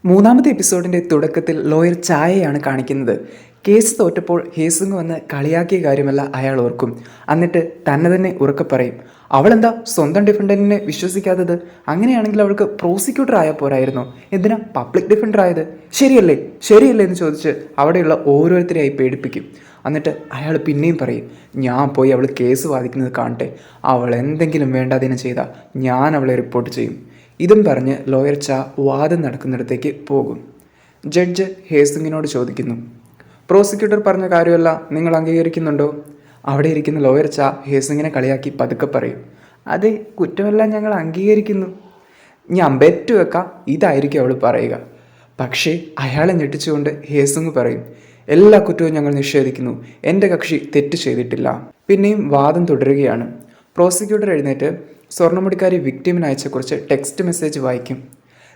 മൂന്നാമത്തെ എപ്പിസോഡിൻ്റെ തുടക്കത്തിൽ ലോയർ ചായയാണ് കാണിക്കുന്നത്. കേസ് തോറ്റപ്പോൾ ഹേസുങ് വന്ന് കളിയാക്കിയ കാര്യമല്ല അയാൾ ഓർക്കും. എന്നിട്ട് തന്നെ ഉറക്കെ പറയും, അവളെന്താ സ്വന്തം ഡിഫൻഡന്റിനെ വിശ്വസിക്കാത്തത്? അങ്ങനെയാണെങ്കിൽ അവൾക്ക് പ്രോസിക്യൂട്ടർ ആയാൽ പോരായിരുന്നോ? എന്തിനാ പബ്ലിക് ഡിഫൻഡർ ആയത്? ശരിയല്ലേ ശരിയല്ലേ എന്ന് ചോദിച്ച് അവിടെയുള്ള ഓരോരുത്തരെയായി പേടിപ്പിക്കും. എന്നിട്ട് അയാൾ പിന്നെയും പറയും, ഞാൻ പോയി അവൾ കേസ് വാദിക്കുന്നത് കാണട്ടെ, അവൾ എന്തെങ്കിലും വേണ്ടാതിനെ ചെയ്താൽ ഞാൻ അവളെ റിപ്പോർട്ട് ചെയ്യും. ഇതും പറഞ്ഞ് ലോയർ ചാ വാദം നടക്കുന്നിടത്തേക്ക് പോകും. ജഡ്ജ് ഹേസുങ്ങിനോട് ചോദിക്കുന്നു, പ്രോസിക്യൂട്ടർ പറഞ്ഞ കാര്യമല്ല നിങ്ങൾ അംഗീകരിക്കുന്നുണ്ടോ? അവിടെ ഇരിക്കുന്ന ലോയർ ചാ ഹേസുങ്ങിനെ കളിയാക്കി പതുക്കെ പറയും, അതെ, കുറ്റമെല്ലാം ഞങ്ങൾ അംഗീകരിക്കുന്നു. ഞാൻ ബെറ്റ് വെക്കാം ഇതായിരിക്കും അവൾ പറയുക. പക്ഷേ അയാളെ ഞെട്ടിച്ചുകൊണ്ട് ഹേസുങ് പറയും, എല്ലാ കുറ്റവും ഞങ്ങൾ നിഷേധിക്കുന്നു, എൻ്റെ കക്ഷി തെറ്റ് ചെയ്തിട്ടില്ല. പിന്നെയും വാദം തുടരുകയാണ്. പ്രോസിക്യൂട്ടർ എഴുന്നേറ്റ് സ്വർണ്ണമുടിക്കാരി വിക്ടിമിന് അയച്ച കുറച്ച് ടെക്സ്റ്റ് മെസ്സേജ് വായിക്കും.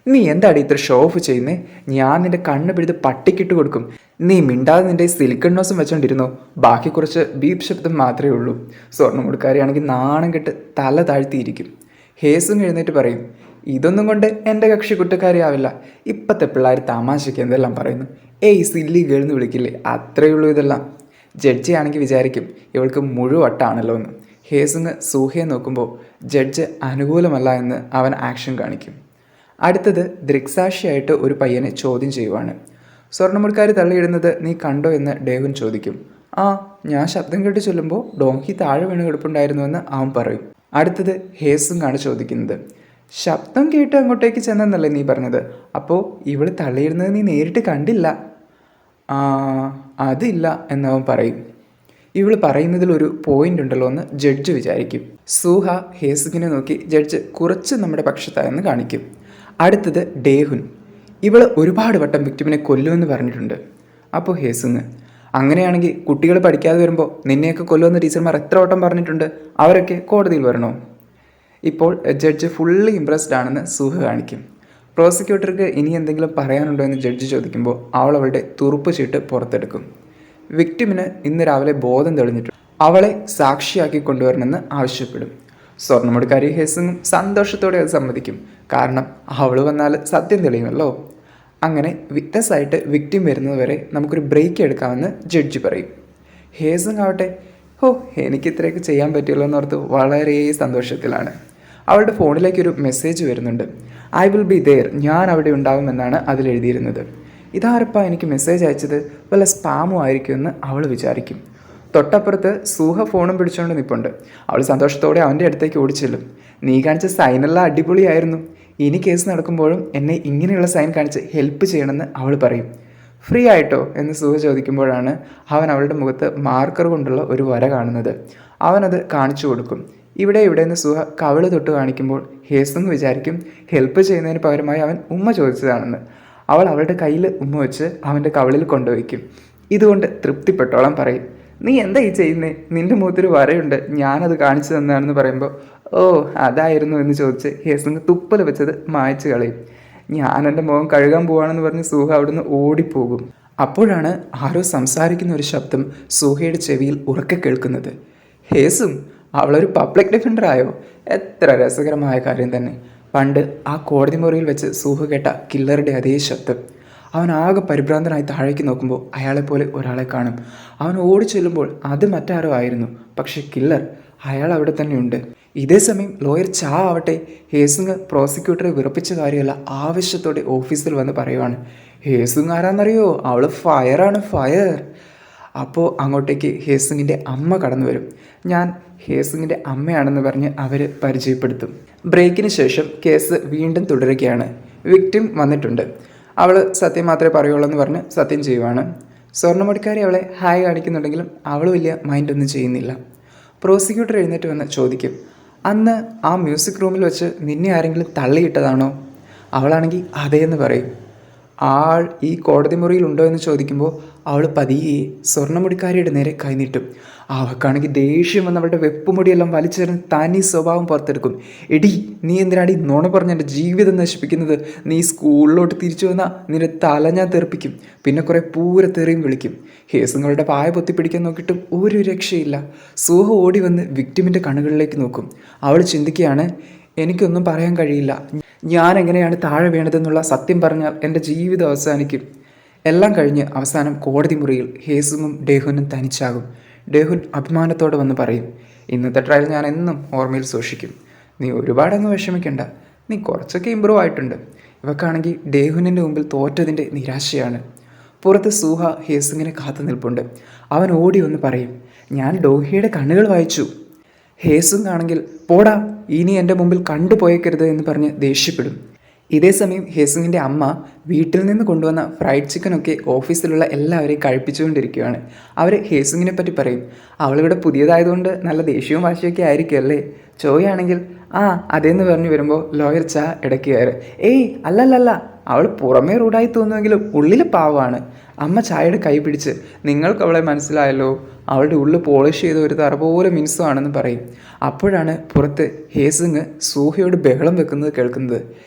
നീ എന്താടി ഇത്ര ഷോ ഓഫ് ചെയ്യുന്നേ? ഞാൻ നിന്റെ കണ്ണ് പിടിത് പട്ടിക്കിട്ട് കൊടുക്കും. നീ മിണ്ടാതെ നിന്റെ സിലിക്കൺ നോസും വെച്ചോണ്ടിരുന്നോ? ബാക്കി കുറച്ച് ബീപ് ശബ്ദം മാത്രമേ ഉള്ളൂ. സ്വർണ്ണമുടിക്കാരിയാണെങ്കിൽ നാണം കെട്ട് തല താഴ്ത്തിയിരിക്കും. ഹേസും എഴുന്നേറ്റ് പറയും, ഇതൊന്നും കൊണ്ട് എൻ്റെ കക്ഷി കുറ്റക്കാരിയാവില്ല. ഇപ്പോഴത്തെ പിള്ളേർ തമാശയ്ക്ക് എന്തെല്ലാം പറയുന്നു. ഏയ് സില്ലി ഗേൾന്ന് വിളിക്കില്ലേ, അത്രയുള്ളൂ ഇതെല്ലാം. ജഡ്ജിയാണെങ്കിൽ വിചാരിക്കും ഇവൾക്ക് മുഴുവട്ടാണല്ലോ എന്ന്. ഹേസുങ് സൂഹയെ നോക്കുമ്പോൾ ജഡ്ജ് അനുകൂലമല്ല എന്ന് അവൻ ആക്ഷൻ കാണിക്കും. അടുത്തത് ദൃക്സാക്ഷിയായിട്ട് ഒരു പയ്യനെ ചോദ്യം ചെയ്യുവാണ്. സ്വർണ്ണമുടിക്കാർ തള്ളിയിടുന്നത് നീ കണ്ടോ എന്ന് ഡേവൻ ചോദിക്കും. ആ, ഞാൻ ശബ്ദം കേട്ട് ചൊല്ലുമ്പോൾ ഡോങ്കി താഴെ വീണ് കിടപ്പുണ്ടായിരുന്നുവെന്ന് അവൻ പറയും. അടുത്തത് ഹേസുങ്ങാണ് ചോദിക്കുന്നത്, ശബ്ദം കേട്ട് അങ്ങോട്ടേക്ക് ചെന്നെന്നല്ലേ നീ പറഞ്ഞത്? അപ്പോൾ ഇവൾ തള്ളിയിടുന്നത് നീ നേരിട്ട് കണ്ടില്ല? അതില്ല എന്നവൻ പറയും. ഇവൾ പറയുന്നതിൽ ഒരു പോയിന്റ് ഉണ്ടല്ലോ എന്ന് ജഡ്ജ് വിചാരിക്കും. സൂഹ ഹേസുങ്ങിനെ നോക്കി ജഡ്ജ് കുറച്ച് നമ്മുടെ പക്ഷത്തായെന്ന് കാണിക്കും. അടുത്തത് ഡേഹുൻ. ഇവൾ ഒരുപാട് വട്ടം വിക്ടിമിനെ കൊല്ലുമെന്ന് പറഞ്ഞിട്ടുണ്ട്. അപ്പോൾ ഹേസുങ്, അങ്ങനെയാണെങ്കിൽ കുട്ടികൾ പഠിക്കാതെ വരുമ്പോൾ നിന്നെയൊക്കെ കൊല്ലുമെന്ന് ടീച്ചർമാർ എത്ര വട്ടം പറഞ്ഞിട്ടുണ്ട്? അവരൊക്കെ കോടതിയിൽ വരണോ? ഇപ്പോൾ ജഡ്ജ് ഫുള്ളി ഇംപ്രസ്ഡ് ആണെന്ന് സൂഹ കാണിക്കും. പ്രോസിക്യൂട്ടർക്ക് ഇനി എന്തെങ്കിലും പറയാനുണ്ടോ എന്ന് ജഡ്ജ് ചോദിക്കുമ്പോൾ അവളുടെ തുറുപ്പ് ചീട്ട് പുറത്തെടുക്കും. വിക്ടിമിന് ഇന്ന് രാവിലെ ബോധം തെളിഞ്ഞിട്ടുണ്ട്. അവളെ സാക്ഷിയാക്കി കൊണ്ടുവരണമെന്ന് ആവശ്യപ്പെടും. സ്വർണ്ണമുടിക്കാരി ഹേസുങ്ങും സന്തോഷത്തോടെ അത് സമ്മതിക്കും. കാരണം അവൾ വന്നാൽ സത്യം തെളിയുമല്ലോ. അങ്ങനെ വിറ്റ്നസ് ആയിട്ട് വിക്ടിം വരുന്നതുവരെ നമുക്കൊരു ബ്രേക്ക് എടുക്കാമെന്ന് ജഡ്ജി പറയും. ഹേസുങ് ആവട്ടെ, എനിക്ക് ഇത്രയൊക്കെ ചെയ്യാൻ പറ്റുമല്ലോ എന്നോർത്ത് വളരെ സന്തോഷത്തിലാണ്. അവളുടെ ഫോണിലേക്കൊരു മെസ്സേജ് വരുന്നുണ്ട്. ഐ വിൽ ബി ദെയർ, ഞാൻ അവിടെ ഉണ്ടാവുമെന്നാണ് അതിലെഴുതിയിരുന്നത്. ഇതാരപ്പാ എനിക്ക് മെസ്സേജ് അയച്ചത്? വല്ല സ്പാമും ആയിരിക്കുമെന്ന് അവൾ വിചാരിക്കും. തൊട്ടപ്പുറത്ത് സൂഹ ഫോണും പിടിച്ചുകൊണ്ട് നിൽപ്പുണ്ട്. അവൾ സന്തോഷത്തോടെ അവൻ്റെ അടുത്തേക്ക് ഓടിച്ചെല്ലും. നീ കാണിച്ച സൈനെല്ലാം അടിപൊളിയായിരുന്നു. ഇനി കേസ് നടക്കുമ്പോഴും എന്നെ ഇങ്ങനെയുള്ള സൈൻ കാണിച്ച് ഹെൽപ്പ് ചെയ്യണമെന്ന് അവൾ പറയും. ഫ്രീ ആയിട്ടോ എന്ന് സൂഹ ചോദിക്കുമ്പോഴാണ് അവൻ അവളുടെ മുഖത്ത് മാർക്കർ കൊണ്ടുള്ള ഒരു വര കാണുന്നത്. അവനത് കാണിച്ചു കൊടുക്കും. ഇവിടെ നിന്ന് സൂഹ കവിള് തൊട്ട് കാണിക്കുമ്പോൾ ഹേസുങ് വിചാരിക്കും ഹെൽപ്പ് ചെയ്യുന്നതിന് പകരമായി അവൻ ഉമ്മ ചോദിച്ചതാണെന്ന്. അവൾ അവളുടെ കയ്യിൽ ഉമ്മ വെച്ച് അവൻ്റെ കവിളിൽ കൊണ്ടുവയ്ക്കും. ഇതുകൊണ്ട് തൃപ്തിപ്പെട്ടോളം പറയും, നീ എന്താ ഈ ചെയ്യുന്നേ? നിൻ്റെ മുഖത്തൊരു വരയുണ്ട്, ഞാനത് കാണിച്ചു തന്നാണെന്ന് പറയുമ്പോൾ ഓ അതായിരുന്നു എന്ന് ചോദിച്ച് ഹേസുങ് തുപ്പൽ വെച്ചത് മായ്ച്ചു കളയും. ഞാൻ എൻ്റെ മുഖം കഴുകാൻ പോവാണെന്ന് പറഞ്ഞ് സൂഹ അവിടുന്ന് ഓടിപ്പോകും. അപ്പോഴാണ് ആരോ സംസാരിക്കുന്ന ഒരു ശബ്ദം സൂഹയുടെ ചെവിയിൽ ഉറക്കെ കേൾക്കുന്നത്. ഹേസുങ്, അവളൊരു പബ്ലിക് ഡിഫൻഡർ ആയോ? എത്ര രസകരമായ കാര്യം തന്നെ. പണ്ട് ആ കോടതി മുറിയിൽ വെച്ച് സൂഹ കേട്ട കില്ലറുടെ അതേ ശബ്ദം. അവൻ ആകെ പരിഭ്രാന്തനായി താഴേക്ക് നോക്കുമ്പോൾ അയാളെപ്പോലെ ഒരാളെ കാണും. അവൻ ഓടി ചെല്ലുമ്പോൾ അത് മറ്റാരോ ആയിരുന്നു. പക്ഷെ കില്ലർ അയാൾ അവിടെ തന്നെയുണ്ട്. ഇതേ സമയം ലോയർ ചാ ആവട്ടെ ഹേസുങ് പ്രോസിക്യൂട്ടറെ വിറപ്പിച്ച കാര്യമല്ല ആവശ്യത്തോടെ ഓഫീസിൽ വന്ന് പറയുവാണ്. ഹേസുങ് ആരാന്നറിയോ? അവൾ ഫയറാണ്, ഫയർ. അപ്പോൾ അങ്ങോട്ടേക്ക് ഹേസുങ്ങിൻ്റെ അമ്മ കടന്നു വരും. ഞാൻ ഹേസുങ്ങിൻ്റെ അമ്മയാണെന്ന് പറഞ്ഞ് അവർ പരിചയപ്പെടുത്തും. ബ്രേക്കിന് ശേഷം കേസ് വീണ്ടും തുടരുകയാണ്. വിക്ടിം വന്നിട്ടുണ്ട്. അവൾ സത്യം മാത്രമേ പറയുള്ളൂ എന്ന് പറഞ്ഞ് സത്യം ചെയ്യുവാണ്. സ്വർണ്ണമുടിക്കാരി അവളെ ഹായ് കാണിക്കുന്നുണ്ടെങ്കിലും അവൾ വലിയ മൈൻഡൊന്നും ചെയ്യുന്നില്ല. പ്രോസിക്യൂട്ടർ എഴുന്നേറ്റ് വന്ന് ചോദിക്കും, അന്ന് ആ മ്യൂസിക് റൂമിൽ വെച്ച് നിന്നെ ആരെങ്കിലും തള്ളിയിട്ടതാണോ? അവളാണെങ്കിൽ അതേന്ന് പറയും. ആൾ ഈ കോടതി മുറിയിൽ ഉണ്ടോ എന്ന് ചോദിക്കുമ്പോൾ അവൾ പതിയെ സ്വർണ്ണമുടിക്കാരിയുടെ നേരെ കൈനീട്ടും. അവൾക്കാണെങ്കിൽ ദേഷ്യം വന്ന് അവളുടെ വെപ്പുമുടിയെല്ലാം വലിച്ചെറിഞ്ഞ് തനി സ്വഭാവം പുറത്തെടുക്കും. എടി, നീ എന്തിനാടി നുണ പറഞ്ഞ് എൻ്റെ ജീവിതം നശിപ്പിക്കുന്നത്? നീ സ്കൂളിലോട്ട് തിരിച്ചു വന്നാൽ നിന്റെ തല ഞാൻ തെറിപ്പിക്കും. പിന്നെ കുറേ പൂരത്തെറിയും വിളിക്കും. ഹേസുങ്ങളുടെ പായ പൊത്തിപ്പിടിക്കാൻ നോക്കിയിട്ടും ഒരു രക്ഷയില്ല. സൂഹ ഓടി വന്ന് വിക്ടിമിൻ്റെ കണ്ണുകളിലേക്ക് നോക്കും. അവൾ ചിന്തിക്കുകയാണ്, എനിക്കൊന്നും പറയാൻ കഴിയില്ല. ഞാൻ എങ്ങനെയാണ് താഴെ വീണതെന്നുള്ള സത്യം പറഞ്ഞാൽ എൻ്റെ ജീവിതം അവസാനിക്കും. എല്ലാം കഴിഞ്ഞ് അവസാനം കോടതി മുറിയിൽ ഹേസുങ്ങും ഡേഹുനും തനിച്ചാകും. ഡേഹുൻ അഭിമാനത്തോടെ വന്ന് പറയും, ഇന്നത്തെ ട്രയൽ ഞാൻ എന്നും ഓർമ്മയിൽ സൂക്ഷിക്കും. നീ ഒരുപാടങ്ങ് വിഷമിക്കണ്ട, നീ കുറച്ചൊക്കെ ഇമ്പ്രൂവ് ആയിട്ടുണ്ട്. ഇവക്കാണെങ്കിൽ ഡേഹുനിൻ്റെ മുമ്പിൽ തോറ്റതിൻ്റെ നിരാശയാണ്. പുറത്ത് സൂഹ ഹേസുങ്ങിനെ കാത്തു നിൽപ്പുണ്ട്. അവൻ ഓടി വന്ന് പറയും, ഞാൻ ഡോഹിയുടെ കണ്ണുകൾ വായിച്ചു. ഹേസുങ് ആണെങ്കിൽ പോടാ, ഇനി എൻ്റെ മുമ്പിൽ കണ്ടുപോയേക്കരുത് എന്ന് പറഞ്ഞ് ദേഷ്യപ്പെടും. ഇതേ സമയം ഹേസുങ്ങിൻ്റെ അമ്മ വീട്ടിൽ നിന്ന് കൊണ്ടുവന്ന ഫ്രൈഡ് ചിക്കനൊക്കെ ഓഫീസിലുള്ള എല്ലാവരെയും കഴിപ്പിച്ചുകൊണ്ടിരിക്കുകയാണ്. അവർ ഹേസുങ്ങിനെ പറ്റി പറയും, അവളിവിടെ പുതിയതായതുകൊണ്ട് നല്ല ദേഷ്യവും വാശിയൊക്കെ ആയിരിക്കും അല്ലേ. ചോയാണെങ്കിൽ ആ അതേന്ന് പറഞ്ഞു വരുമ്പോൾ ലോയർ ചാ ഇടയ്ക്ക് കയറ്, ഏയ് അല്ലല്ലല്ല, അവൾ പുറമേ റൂഡായി തോന്നുമെങ്കിലും ഉള്ളിൽ പാവമാണ്. അമ്മ ചായയുടെ കൈ പിടിച്ച്, നിങ്ങൾക്ക് അവളെ മനസ്സിലായല്ലോ, അവളുടെ ഉള്ളിൽ പോളിഷ് ചെയ്ത ഒരു തറ പോലെ മിനുസമാണെന്ന് പറയും. അപ്പോഴാണ് പുറത്ത് ഹേസുങ് സൂഹയോട് ബഹളം വെക്കുന്നത് കേൾക്കുന്നത്.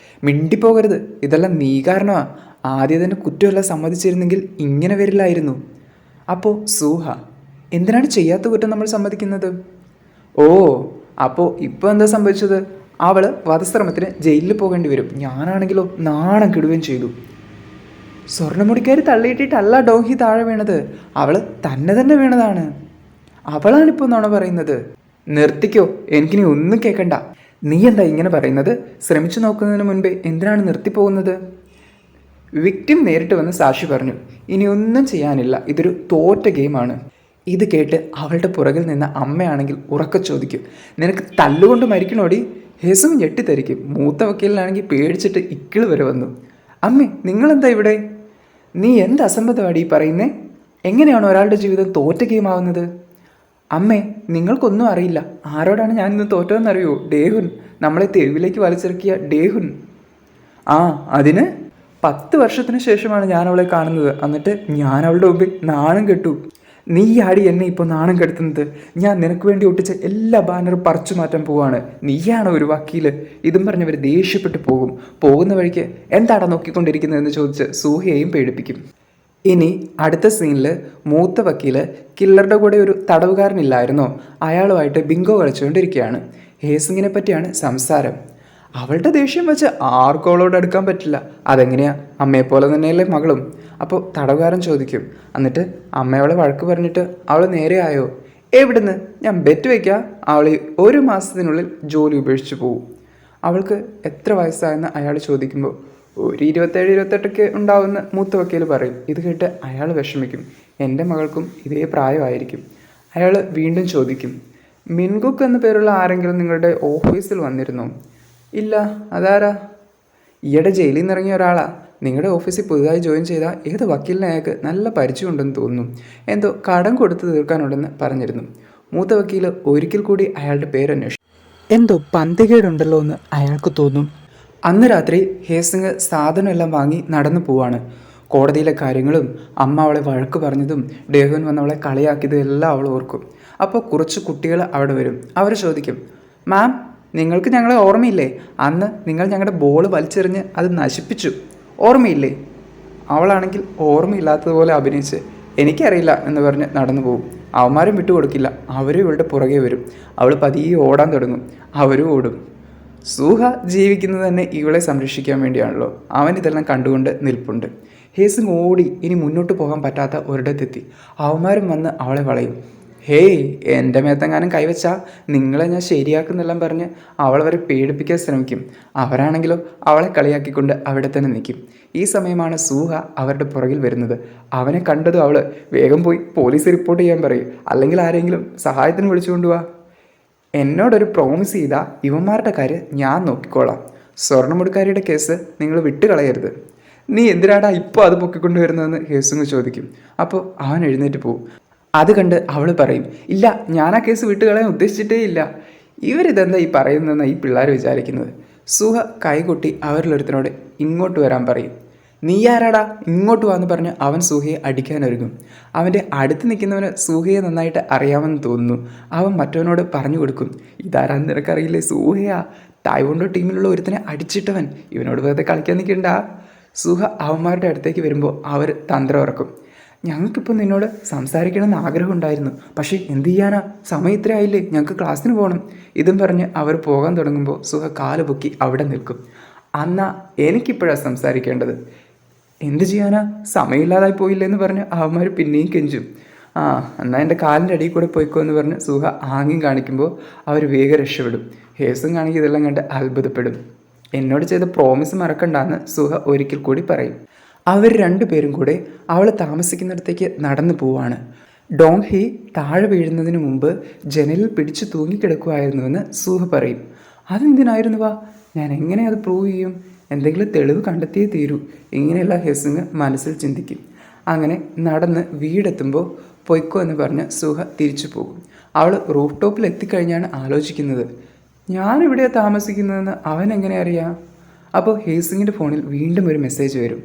മിണ്ടിപ്പോകരുത്, ഇതെല്ലാം നീ കാരണമാണ്. ആദ്യം തന്നെ കുറ്റമെല്ലാം സമ്മതിച്ചിരുന്നെങ്കിൽ ഇങ്ങനെ വരില്ലായിരുന്നു. അപ്പോൾ സൂഹ, എന്തിനാണ് ചെയ്യാത്ത കുറ്റം നമ്മൾ സമ്മതിക്കുന്നത്? ഓ, അപ്പോൾ ഇപ്പോൾ എന്താ സംഭവിച്ചത്? അവൾ വധശ്രമത്തിന് ജയിലിൽ പോകേണ്ടി വരും. ഞാനാണെങ്കിലോ നാണം കെടുകയും ചെയ്തു. സ്വർണ്ണമുടിക്കാരി തള്ളിയിട്ടിട്ടല്ല ഡോഹി താഴെ വീണത്, അവൾ തന്നെ വീണതാണ്. അവളാണിപ്പോൾ നുണ പറയുന്നത്. നിർത്തിക്കോ, എനിക്കിനി ഒന്നും കേൾക്കണ്ട. നീ എന്താ ഇങ്ങനെ പറയുന്നത്? ശ്രമിച്ചു നോക്കുന്നതിന് മുൻപേ എന്തിനാണ് നിർത്തിപ്പോകുന്നത്? വിക്ടിം നേരിട്ട് വന്ന് സാക്ഷി പറഞ്ഞു, ഇനി ഒന്നും ചെയ്യാനില്ല, ഇതൊരു തോറ്റ ഗെയിമാണ്. ഇത് കേട്ട് അവളുടെ പുറകിൽ നിന്ന അമ്മയാണെങ്കിൽ ഉറക്കെ ചോദിക്കും, നിനക്ക് തല്ലുകൊണ്ട് മരിക്കണോടി? ഹേസും ഞെട്ടിത്തരിക്കും. മൂത്ത വക്കീലിനാണെങ്കിൽ പേടിച്ചിട്ട് ഇക്കിള് വരെ വന്നു. അമ്മേ, നിങ്ങളെന്താ ഇവിടെ? നീ എന്ത് അസംബന്ധമാടി പറയുന്നേ? എങ്ങനെയാണ് ഒരാളുടെ ജീവിതം തോറ്റ ഗെയിമാവുന്നത്? അമ്മേ, നിങ്ങൾക്കൊന്നും അറിയില്ല. ആരോടാണ് ഞാനിന്ന് തോറ്റതെന്നറിയോ? ഡേഹുൻ, നമ്മളെ തെരുവിലേക്ക് വലിച്ചിറക്കിയ ഡേഹുൻ. ആ, അതിന് 10 വർഷത്തിന് ശേഷമാണ് ഞാൻ അവളെ കാണുന്നത്. എന്നിട്ട് ഞാൻ അവളുടെ മുമ്പിൽ നാണം കെട്ടു. നീ ആടി എന്നെ ഇപ്പോൾ നാണം കെടുത്തുന്നത്? ഞാൻ നിനക്ക് വേണ്ടി ഒട്ടിച്ച എല്ലാ ബാനറും പറിച്ചു മാറ്റാൻ പോവാണ്. നീയാണോ ഒരു വക്കീല്? ഇതും പറഞ്ഞവർ ദേഷ്യപ്പെട്ടു പോകും. പോകുന്ന വഴിക്ക് എന്താടാ നോക്കിക്കൊണ്ടിരിക്കുന്നതെന്ന് ചോദിച്ച് സൂഹയെയും പേടിപ്പിക്കും. ഇനി അടുത്ത സീനിൽ മൂത്ത വക്കീല് കില്ലറുടെ കൂടെ ഒരു തടവുകാരനില്ലായിരുന്നോ, അയാളുമായിട്ട് ബിങ്കോ കളിച്ചുകൊണ്ടിരിക്കുകയാണ്. ഹേസുങ്ങിനെ പറ്റിയാണ് സംസാരം. അവളുടെ ദേഷ്യം വെച്ച് ആർക്കും അവളോട് അടുക്കാൻ പറ്റില്ല. അതെങ്ങനെയാ? അമ്മയെപ്പോലെ തന്നെയല്ലേ മകളും. അപ്പോൾ തടവുകാരൻ ചോദിക്കും, എന്നിട്ട് അമ്മയോളെ വഴക്ക് പറഞ്ഞിട്ട് അവൾ നേരെ ആയോ? എവിടുന്ന്? ഞാൻ ബെറ്റ് വയ്ക്കാം, അവൾ 1 മാസത്തിനുള്ളിൽ ജോലി ഉപേക്ഷിച്ച് പോവും. അവൾക്ക് എത്ര വയസ്സായെന്ന് അയാൾ ചോദിക്കുമ്പോൾ ഒരു 27-28 ഉണ്ടാവുമെന്ന് മൂത്ത വക്കീൽ പറയും. ഇത് കേട്ട് അയാൾ വിഷമിക്കും. എൻ്റെ മകൾക്കും ഇതേ പ്രായമായിരിക്കും. അയാൾ വീണ്ടും ചോദിക്കും, മിൻകുക്ക് എന്ന പേരുള്ള ആരെങ്കിലും നിങ്ങളുടെ ഓഫീസിൽ വന്നിരുന്നോ? ഇല്ല, അതാരാ? ഈയിടെ ജയിലിൽ നിന്ന് ഇറങ്ങിയ ഒരാളാ. നിങ്ങളുടെ ഓഫീസിൽ പുതുതായി ജോയിൻ ചെയ്ത ഏത് വക്കീലിനെ അയാൾക്ക് നല്ല പരിചയമുണ്ടെന്ന് തോന്നുന്നു. എന്തോ കടം കൊടുത്ത് തീർക്കാനുണ്ടെന്ന് പറഞ്ഞിരുന്നു. മൂത്ത വക്കീൽ ഒരിക്കൽ കൂടി അയാളുടെ പേരന്വേഷിച്ചു. എന്തോ പന്തികേടുണ്ടല്ലോ എന്ന് അയാൾക്ക് തോന്നും. അന്ന് രാത്രി ഹേസുങ് സാധനമെല്ലാം വാങ്ങി നടന്നു പോവാണ്. കോടതിയിലെ കാര്യങ്ങളും അമ്മ അവളെ വഴക്ക് പറഞ്ഞതും ഡേഹുൻ വന്ന് അവളെ കളിയാക്കിയതും എല്ലാം അവൾ ഓർക്കും. അപ്പോൾ കുറച്ച് കുട്ടികൾ അവിടെ വരും. അവർ ചോദിക്കും, മാം, നിങ്ങൾക്ക് ഞങ്ങളെ ഓർമ്മയില്ലേ? അന്ന് നിങ്ങൾ ഞങ്ങളുടെ ബോൾ വലിച്ചെറിഞ്ഞ് അത് നശിപ്പിച്ചു, ഓർമ്മയില്ലേ? അവളാണെങ്കിൽ ഓർമ്മയില്ലാത്തതുപോലെ അഭിനയിച്ച് എനിക്കറിയില്ല എന്ന് പറഞ്ഞ് നടന്നു പോകും. അവന്മാരും വിട്ടുകൊടുക്കില്ല. അവരും ഇവളുടെ പുറകെ വരും. അവൾ പതിയെ ഓടാൻ തുടങ്ങും. അവരും ഓടും. സൂഹ ജീവിക്കുന്നത് തന്നെ ഇവളെ സംരക്ഷിക്കാൻ വേണ്ടിയാണല്ലോ. അവൻ ഇതെല്ലാം കണ്ടുകൊണ്ട് നിൽപ്പുണ്ട്. ഹേസുങ് ഓടി ഇനി മുന്നോട്ട് പോകാൻ പറ്റാത്ത ഒരിടത്തെത്തി. അവന്മാരും വന്ന് അവളെ വളയും. ഹേയ്, എൻ്റെ മേത്തെങ്ങാനും കൈവച്ചാൽ നിങ്ങളെ ഞാൻ ശരിയാക്കുന്നെല്ലാം പറഞ്ഞ് അവൾ വരെ പേടിപ്പിക്കാൻ ശ്രമിക്കും. അവരാണെങ്കിലോ അവളെ കളിയാക്കിക്കൊണ്ട് അവിടെ തന്നെ നിൽക്കും. ഈ സമയമാണ് സൂഹ അവരുടെ പുറകിൽ വരുന്നത്. അവനെ കണ്ടതും അവൾ വേഗം പോയി പോലീസ് റിപ്പോർട്ട് ചെയ്യാൻ പറയും. അല്ലെങ്കിൽ ആരെങ്കിലും സഹായത്തിന് വിളിച്ചുകൊണ്ടുപോവാ. എന്നോടൊരു പ്രോമിസ് ചെയ്താൽ ഇവന്മാരുടെ കാര്യം ഞാൻ നോക്കിക്കോളാം. സ്വർണ്ണമുടുക്കാരിയുടെ കേസ് നിങ്ങൾ വിട്ടുകളയരുത്. നീ എന്തിനാടാ ഇപ്പോൾ അത് പൊക്കിക്കൊണ്ടുവരുന്നതെന്ന് ഹേസുങ് ചോദിക്കും. അപ്പോൾ അവൻ എഴുന്നേറ്റ് പോകും. അത് കണ്ട് അവൾ പറയും, ഇല്ല, ഞാൻ ആ കേസ് വിട്ടുകളയാൻ ഉദ്ദേശിച്ചിട്ടേ ഇല്ല. ഇവരിതെന്താ ഈ പറയുന്നതെന്ന് ഈ പിള്ളേർ വിചാരിക്കുന്നത്. സുഹ കൈകൊട്ടി അവരിലൊരുത്തനോട് ഇങ്ങോട്ട് വരാൻ പറയും. നീ ആരാടാ, ഇങ്ങോട്ട് വാന്ന് പറഞ്ഞ് അവൻ സൂഹയെ അടിക്കാനൊരുങ്ങും. അവൻ്റെ അടുത്ത് നിൽക്കുന്നവന് സൂഹയെ നന്നായിട്ട് അറിയാമെന്ന് തോന്നുന്നു. അവൻ മറ്റവനോട് പറഞ്ഞു കൊടുക്കും, ഇതാരാന്ന് നിനക്കറിയില്ലേ? സൂഹയാ, തായ്വാൻഡോ ടീമിലുള്ള ഒരുത്തനെ അടിച്ചിട്ടവൻ. ഇവനോട് വെറുതെ കളിക്കാൻ നിൽക്കണ്ട. സുഹ അവന്മാരുടെ അടുത്തേക്ക് വരുമ്പോൾ അവർ തന്ത്രം ഇറക്കും. ഞങ്ങൾക്കിപ്പോൾ നിന്നോട് സംസാരിക്കണമെന്ന് ആഗ്രഹമുണ്ടായിരുന്നു, പക്ഷേ എന്ത് ചെയ്യാനാ, സമയം ഇത്ര ആയില്ലേ, ഞങ്ങൾക്ക് ക്ലാസ്സിന് പോകണം. ഇതും പറഞ്ഞ് അവർ പോകാൻ തുടങ്ങുമ്പോൾ സുഹ കാല് പൊക്കി അവിടെ നിൽക്കും. അന്നാ എനിക്കിപ്പോഴാണ് സംസാരിക്കേണ്ടത്. എന്ത് ചെയ്യാനാ, സമയമില്ലാതായി പോയില്ലെന്ന് പറഞ്ഞ് അവന്മാർ പിന്നെയും കെഞ്ചും. ആ എന്നാൽ എൻ്റെ കാലിൻ്റെ അടിയിൽ കൂടെ പോയിക്കോ എന്ന് പറഞ്ഞ് സുഹ ആംഗ്യം കാണിക്കുമ്പോൾ അവർ വേഗം രക്ഷപ്പെടും. ഹേസും കാണിക്കും ഇതെല്ലാം കണ്ട് അത്ഭുതപ്പെടും. എന്നോട് ചെയ്ത പ്രോമിസ് മറക്കണ്ടെന്ന് സുഹ ഒരിക്കൽ കൂടി പറയും. അവർ രണ്ടുപേരും കൂടെ അവൾ താമസിക്കുന്നിടത്തേക്ക് നടന്നു പോവാണ്. ഡോങ് ഹി താഴെ വീഴുന്നതിന് മുമ്പ് ജനലിൽ പിടിച്ചു തൂങ്ങിക്കിടക്കുമായിരുന്നുവെന്ന് സുഹ പറയും. അതെന്തിനായിരുന്നു വാ, ഞാൻ എങ്ങനെ അത് പ്രൂവ് ചെയ്യും, എന്തെങ്കിലും തെളിവ് കണ്ടെത്തിയേ തീരൂ, ഇങ്ങനെയുള്ള ഹെസിങ് മനസ്സിൽ ചിന്തിക്കും. അങ്ങനെ നടന്ന് വീടെത്തുമ്പോൾ പൊയ്ക്കോ എന്ന് പറഞ്ഞ് സുഹ തിരിച്ചു പോകും. അവൾ റൂഫ് ടോപ്പിൽ എത്തിക്കഴിഞ്ഞാണ് ആലോചിക്കുന്നത്, ഞാനിവിടെയാണ് താമസിക്കുന്നതെന്ന് അവൻ എങ്ങനെ അറിയാം. അപ്പോൾ ഹേസിങ്ങിൻ്റെ ഫോണിൽ വീണ്ടും ഒരു മെസ്സേജ് വരും.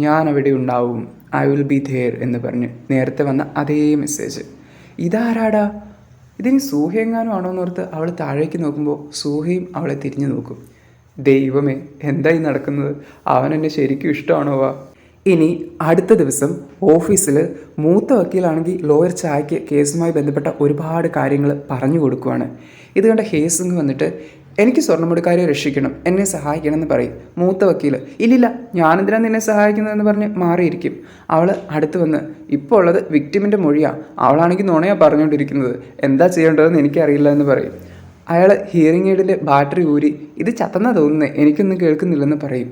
ഞാൻ അവിടെ ഉണ്ടാവും, ഐ വിൽ ബി ധെയർ എന്ന് പറഞ്ഞ് നേരത്തെ വന്ന അതേ മെസ്സേജ്. ഇതാരാടാ, ഇതിന് സൂഹയെങ്ങാനും ആണോ എന്നോർത്ത് അവൾ താഴേക്ക് നോക്കുമ്പോൾ സൂഹയും അവളെ തിരിഞ്ഞു നോക്കും. ദൈവമേ, എന്തായി നടക്കുന്നത്, അവൻ എന്നെ ശരിക്കും ഇഷ്ടമാണോ വാ. ഇനി അടുത്ത ദിവസം ഓഫീസിൽ മൂത്ത വക്കീലാണെങ്കിൽ ലോയർ ചായയ്ക്ക് കേസുമായി ബന്ധപ്പെട്ട ഒരുപാട് കാര്യങ്ങൾ പറഞ്ഞു കൊടുക്കുവാണ്. ഇത് കണ്ട ഹേസിങ് വന്നിട്ട് എനിക്ക് സ്വർണ്ണമുടിക്കാരെ രക്ഷിക്കണം, എന്നെ സഹായിക്കണം എന്ന് പറയും. മൂത്ത വക്കീൽ ഇല്ലില്ല, ഞാനെന്തിനാണ് നിന്നെ സഹായിക്കുന്നതെന്ന് പറഞ്ഞ് മാറിയിരിക്കും. അവൾ അടുത്ത് വന്ന് ഇപ്പോൾ ഉള്ളത് വിക്ടിമിൻ്റെ മൊഴിയാണ്, അവളാണെങ്കിൽ നുണയാണ് പറഞ്ഞുകൊണ്ടിരിക്കുന്നത്, എന്താ ചെയ്യേണ്ടതെന്ന് എനിക്കറിയില്ല എന്ന് പറയും. അയാൾ ഹിയറിംഗ് എയ്ഡിൻ്റെ ബാറ്ററി ഊരി ഇത് ചത്തന്നാ തോന്നുന്നത്, എനിക്കൊന്നും കേൾക്കുന്നില്ലെന്ന് പറയും.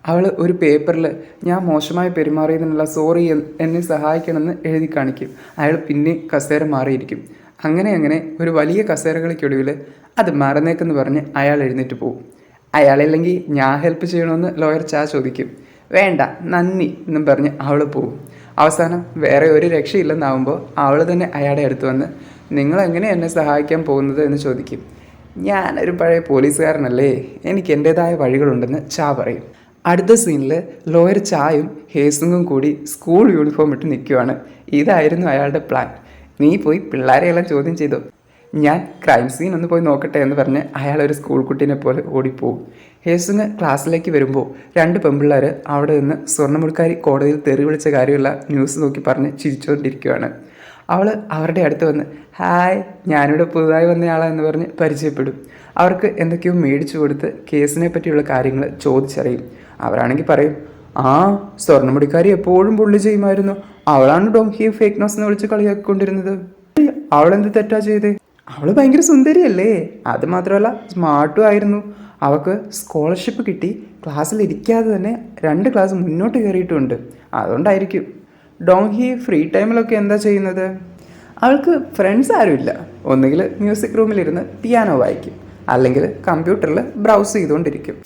അവൾ ഒരു പേപ്പറിൽ ഞാൻ മോശമായി പെരുമാറിയതിനുള്ള സോറി എന്നെ സഹായിക്കണമെന്ന് എഴുതി കാണിക്കും. അയാൾ പിന്നെ കസേര മാറിയിരിക്കും. അങ്ങനെ ഒരു വലിയ കസേരകൾക്കൊടുവിൽ അത് മറന്നേക്കെന്ന് പറഞ്ഞ് അയാൾ എഴുന്നേറ്റ് പോകും. അയാളില്ലെങ്കിൽ ഞാൻ ഹെൽപ്പ് ചെയ്യണമെന്ന് ലോയർ ചാ ചോദിക്കും. വേണ്ട നന്ദി എന്നും പറഞ്ഞ് അവൾ പോകും. അവസാനം വേറെ ഒരു രക്ഷയില്ലെന്നാവുമ്പോൾ അവൾ തന്നെ അയാളുടെ അടുത്ത് വന്ന് നിങ്ങളെങ്ങനെ എന്നെ സഹായിക്കാൻ പോകുന്നത് എന്ന് ചോദിക്കും. ഞാനൊരു പഴയ പോലീസുകാരനല്ലേ, എനിക്ക് എൻ്റേതായ വഴികളുണ്ടെന്ന് ചാ പറയും. അടുത്ത സീനിൽ ലോയർ ചായും ഹേസുങ്ങും കൂടി സ്കൂൾ യൂണിഫോം ഇട്ട് നിൽക്കുവാണ്. ഇതായിരുന്നു അയാളുടെ പ്ലാൻ. നീ പോയി പിള്ളേരെയെല്ലാം ചോദ്യം ചെയ്തോ, ഞാൻ ക്രൈം സീൻ ഒന്ന് പോയി നോക്കട്ടെ എന്ന് പറഞ്ഞ് അയാളൊരു സ്കൂൾ കുട്ടീനെ പോലെ ഓടിപ്പോവും. ഹേസുങ്ങ് ക്ലാസ്സിലേക്ക് വരുമ്പോൾ രണ്ട് പെൺപിള്ളേർ അവിടെ നിന്ന് സ്വർണ്ണമുടിക്കാരി കോടതിയിൽ തെറി വിളിച്ച കാര്യമുള്ള ന്യൂസ് നോക്കി പറഞ്ഞ് ചിരിച്ചുകൊണ്ടിരിക്കുകയാണ്. അവൾ അവരുടെ അടുത്ത് വന്ന് ഹായ്, ഞാനിവിടെ പുതുതായി വന്നയാളാന്ന് പറഞ്ഞ് പരിചയപ്പെടും. അവർക്ക് എന്തൊക്കെയോ മേടിച്ചു കൊടുത്ത് കേസിനെ പറ്റിയുള്ള കാര്യങ്ങൾ ചോദിച്ചറിയും. അവരാണെങ്കിൽ പറയും, ആ സ്വർണ്ണമുടിക്കാരി എപ്പോഴും പുള്ളി ചെയ്യുമായിരുന്നു, അവളാണ് ഡോങ് ഹി ഫേക്ക് ന്യൂസ് എന്ന് വിളിച്ച് കളിയാക്കിക്കൊണ്ടിരുന്നത്. അവളെന്ത് തെറ്റാ ചെയ്തേ, അവൾ ഭയങ്കര സുന്ദരിയല്ലേ, അത് മാത്രമല്ല സ്മാർട്ടും ആയിരുന്നു, അവൾക്ക് സ്കോളർഷിപ്പ് കിട്ടി, ക്ലാസ്സിൽ ഇരിക്കാതെ തന്നെ 2 ക്ലാസ് മുന്നോട്ട് കയറിയിട്ടുമുണ്ട്, അതുകൊണ്ടായിരിക്കും. ഡോങ് ഹി ഫ്രീ ടൈമിലൊക്കെ എന്താ ചെയ്യുന്നത്, അവൾക്ക് ഫ്രണ്ട്സ് ആരുമില്ല, ഒന്നുകിൽ മ്യൂസിക് റൂമിലിരുന്ന് പിയാനോ വായിക്കും, അല്ലെങ്കിൽ കമ്പ്യൂട്ടറിൽ ബ്രൗസ് ചെയ്തുകൊണ്ടിരിക്കും.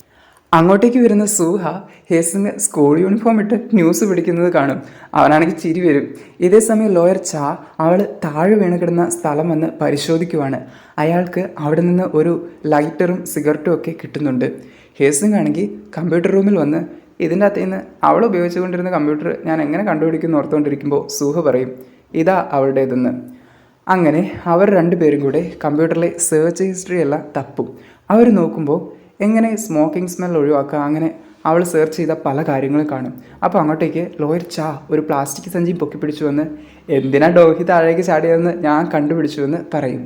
അങ്ങോട്ടേക്ക് വരുന്ന സൂഹ ഹേസിങ് സ്കൂൾ യൂണിഫോം ഇട്ട് ന്യൂസ് പിടിക്കുന്നത് കാണും. അവനാണെങ്കിൽ ചിരി വരും. ഇതേ സമയം ലോയർ ചാ അവൾ താഴെ വീണ് കിടന്ന സ്ഥലം വന്ന് പരിശോധിക്കുവാണ്. അയാൾക്ക് അവിടെ നിന്ന് ഒരു ലൈറ്ററും സിഗരറ്റും ഒക്കെ കിട്ടുന്നുണ്ട്. ഹേസിങ് ആണെങ്കിൽ കമ്പ്യൂട്ടർ റൂമിൽ വന്ന് ഇതിൻ്റെ അകത്ത് നിന്ന് അവൾ ഉപയോഗിച്ചുകൊണ്ടിരുന്ന കമ്പ്യൂട്ടർ ഞാൻ എങ്ങനെ കണ്ടുപിടിക്കുമെന്ന് ഓർത്തുകൊണ്ടിരിക്കുമ്പോൾ സൂഹ പറയും ഇതാ അവളുടേതെന്ന്. അങ്ങനെ അവർ രണ്ടുപേരും കൂടെ കമ്പ്യൂട്ടറിലെ സെർച്ച് ഹിസ്റ്ററി എല്ലാം തപ്പും. അവർ നോക്കുമ്പോൾ എങ്ങനെ സ്മോക്കിംഗ് സ്മെൽ ഒഴിവാക്കുക, അങ്ങനെ അവൾ സെർച്ച് ചെയ്ത പല കാര്യങ്ങളും കാണും. അപ്പോൾ അങ്ങോട്ടേക്ക് ലോയർ ചാ ഒരു പ്ലാസ്റ്റിക് സഞ്ചി പൊക്കി പിടിച്ചു വന്ന് എന്തിനാ ഡോഹി താഴേക്ക് ചാടിയതെന്ന് ഞാൻ കണ്ടുപിടിച്ചു എന്ന് പറയും.